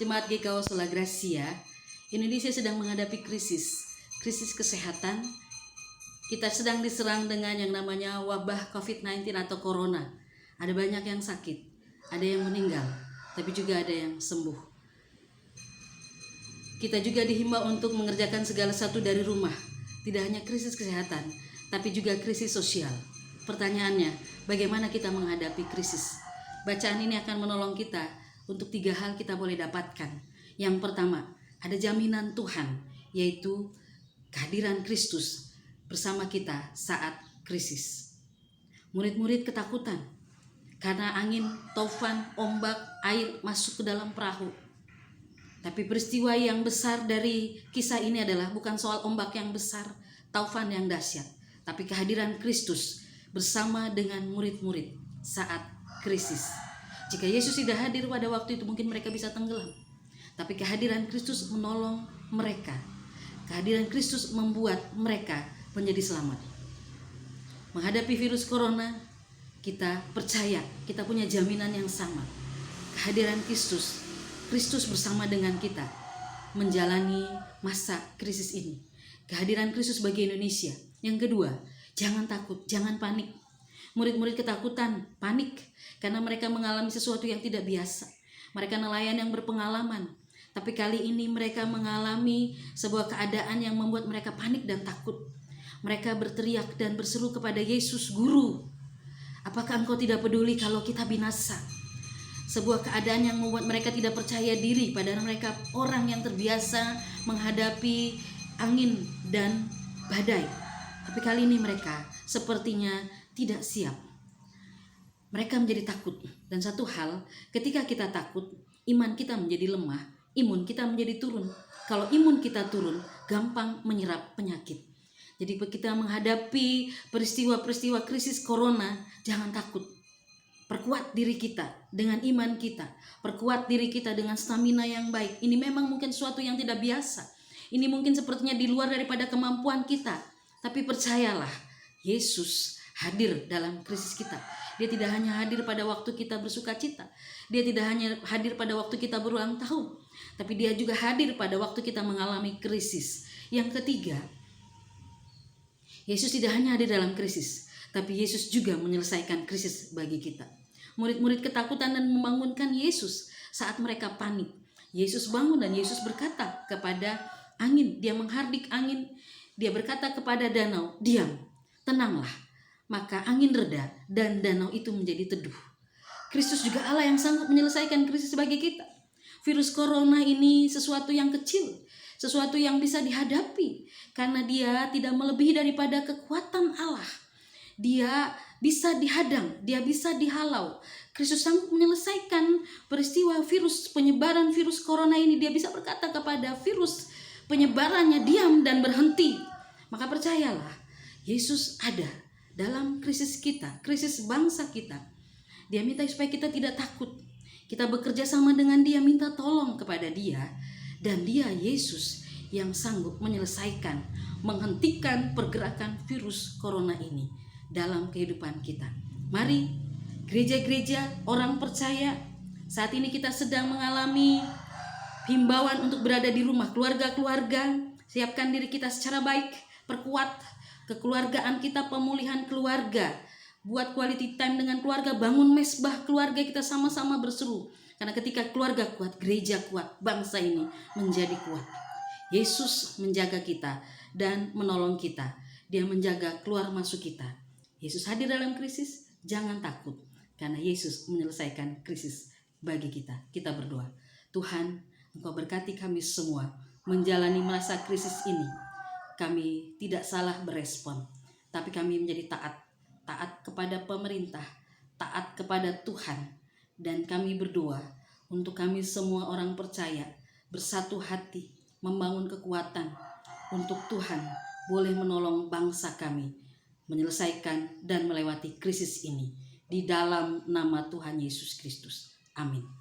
Jemaat GKO Sola Gracia, Indonesia sedang menghadapi krisis kesehatan. Kita sedang diserang dengan yang namanya wabah COVID-19 atau Corona. Ada banyak yang sakit, ada yang meninggal, tapi juga ada yang sembuh. Kita juga dihimbau untuk mengerjakan segala sesuatu dari rumah. Tidak hanya krisis kesehatan, tapi juga krisis sosial. Pertanyaannya, bagaimana kita menghadapi krisis? Bacaan ini akan menolong kita untuk 3 hal kita boleh dapatkan. Yang pertama, ada jaminan Tuhan, yaitu kehadiran Kristus bersama kita saat krisis. Murid-murid ketakutan karena angin, taufan, ombak, air masuk ke dalam perahu. Tapi peristiwa yang besar dari kisah ini adalah bukan soal ombak yang besar, taufan yang dahsyat, tapi kehadiran Kristus bersama dengan murid-murid saat krisis. Jika Yesus tidak hadir pada waktu itu, mungkin mereka bisa tenggelam. Tapi kehadiran Kristus menolong mereka. Kehadiran Kristus membuat mereka menjadi selamat. Menghadapi virus corona, kita percaya kita punya jaminan yang sama. Kehadiran Kristus bersama dengan kita menjalani masa krisis ini. Kehadiran Kristus bagi Indonesia. Yang kedua, jangan takut, jangan panik. Murid-murid ketakutan, panik karena mereka mengalami sesuatu yang tidak biasa. Mereka nelayan yang berpengalaman, tapi kali ini mereka mengalami sebuah keadaan yang membuat mereka panik dan takut. Mereka berteriak dan berseru kepada Yesus, "Guru, apakah Engkau tidak peduli kalau kita binasa?" Sebuah keadaan yang membuat mereka tidak percaya diri, padahal mereka orang yang terbiasa menghadapi angin dan badai. Tapi kali ini mereka sepertinya tidak siap. Mereka menjadi takut. Dan satu hal, ketika kita takut, iman kita menjadi lemah, imun kita menjadi turun. Kalau imun kita turun, gampang menyerap penyakit. Jadi kita menghadapi peristiwa-peristiwa krisis corona, jangan takut. Perkuat diri kita dengan iman kita. Perkuat diri kita dengan stamina yang baik. Ini memang mungkin sesuatu yang tidak biasa. Ini mungkin sepertinya di luar daripada kemampuan kita. Tapi percayalah, Yesus hadir dalam krisis kita. Dia tidak hanya hadir pada waktu kita bersuka cita. Dia tidak hanya hadir pada waktu kita berulang tahun. Tapi dia juga hadir pada waktu kita mengalami krisis. Yang ketiga, Yesus tidak hanya hadir dalam krisis, tapi Yesus juga menyelesaikan krisis bagi kita. Murid-murid ketakutan dan membangunkan Yesus saat mereka panik. Yesus bangun dan Yesus berkata kepada angin, dia menghardik angin, dia berkata kepada danau, "Diam, tenanglah." Maka angin reda dan danau itu menjadi teduh. Kristus juga Allah yang sanggup menyelesaikan krisis bagi kita. Virus corona ini sesuatu yang kecil, sesuatu yang bisa dihadapi karena dia tidak melebihi daripada kekuatan Allah. Dia bisa dihadang, dia bisa dihalau. Kristus sanggup menyelesaikan peristiwa penyebaran virus corona ini. Dia bisa berkata kepada virus penyebarannya, "Diam dan berhenti." Maka percayalah, Yesus ada dalam krisis kita, krisis bangsa kita. Dia minta supaya kita tidak takut. Kita bekerja sama dengan dia, minta tolong kepada dia. Dan dia, Yesus, yang sanggup menyelesaikan, menghentikan pergerakan virus corona ini dalam kehidupan kita. Mari, gereja-gereja, orang percaya, saat ini kita sedang mengalami himbauan untuk berada di rumah. Keluarga-keluarga, siapkan diri kita secara baik, perkuat kekeluargaan kita, pemulihan keluarga. Buat quality time dengan keluarga, bangun mesbah keluarga, kita sama-sama berseru. Karena ketika keluarga kuat, gereja kuat, bangsa ini menjadi kuat. Yesus menjaga kita dan menolong kita. Dia menjaga keluar masuk kita. Yesus hadir dalam krisis, jangan takut. Karena Yesus menyelesaikan krisis bagi kita. Kita berdoa, Tuhan, Engkau berkati kami semua menjalani masa krisis ini. Kami tidak salah berespon, tapi kami menjadi taat kepada pemerintah, taat kepada Tuhan. Dan kami berdoa untuk kami semua orang percaya bersatu hati membangun kekuatan untuk Tuhan boleh menolong bangsa kami menyelesaikan dan melewati krisis ini di dalam nama Tuhan Yesus Kristus. Amin.